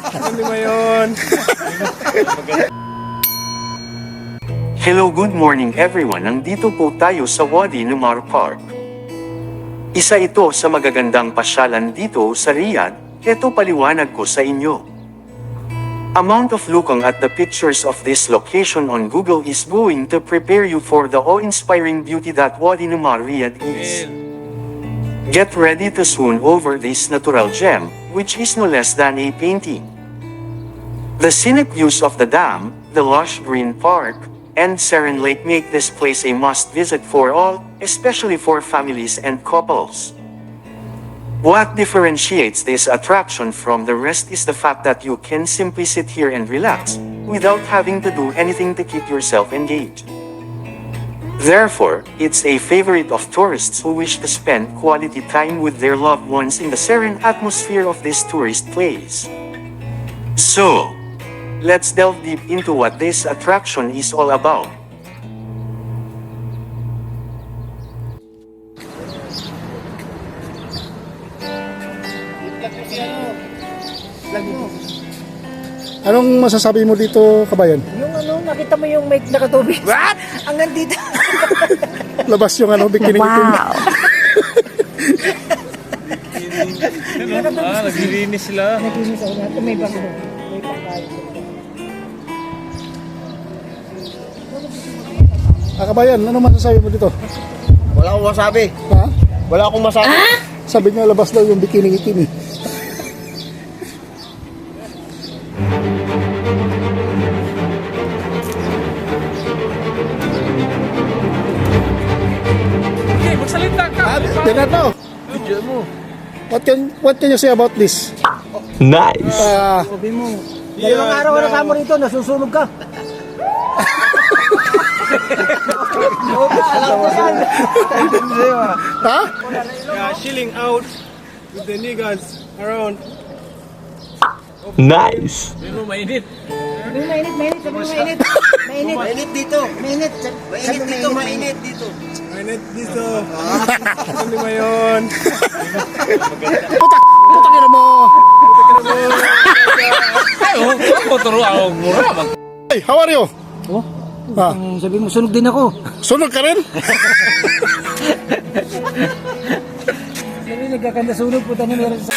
Hindi ba yun? Hello, good morning everyone. Nandito po tayo sa Wadi Numar Park. Isa ito sa magagandang pasyalan dito sa Riyadh. Ito paliwanag ko sa inyo. Amount of looking at the pictures of this location on Google is going to prepare you for the awe-inspiring beauty that Wadi Numar Riyadh is. Get ready to swoon over this natural gem, which is no less than a painting. The scenic views of the dam, the lush green park, and Seren Lake make this place a must-visit for all, especially for families and couples. What differentiates this attraction from the rest is the fact that you can simply sit here and relax, without having to do anything to keep yourself engaged. Therefore, it's a favorite of tourists who wish to spend quality time with their loved ones in the serene atmosphere of this tourist place. So, let's delve deep into what this attraction is all about. Anong masasabi mo dito, kabayan? Yung nakita mo yung may nakatubig. What? Hanggang dito. Labas yung bikini. Wow. Naglilinis sila. Naglinis ako natin. May bago. May pangkain. Kabayan, ano masasabi mo dito? Wala akong masabi. Ha? Wala akong masabi. Sabi niya labas daw yung bikini. Okay, magsalita ka. Bernardo, Video mo. what can you say about this? Nice. Sabi mo. Dalawang araw na kasama rito. Nasusunog ka. Alam ko yan. Ha? Yeah, chilling out with the niggas around. Nice. Pero mainit. Mainit. Sabi mo mainit. Mainit. Mainit dito. Mainit. Mainit dito, mainit dito. Mainit dito. Hindi ba yun? Putang ina mo! Ay, ako turo ako mura. Hey, how are you? Oh? Ha? Sabi mo, sunog din ako. Sunog ka rin? Sabi nagkakanda sunog. Puta na meron sa...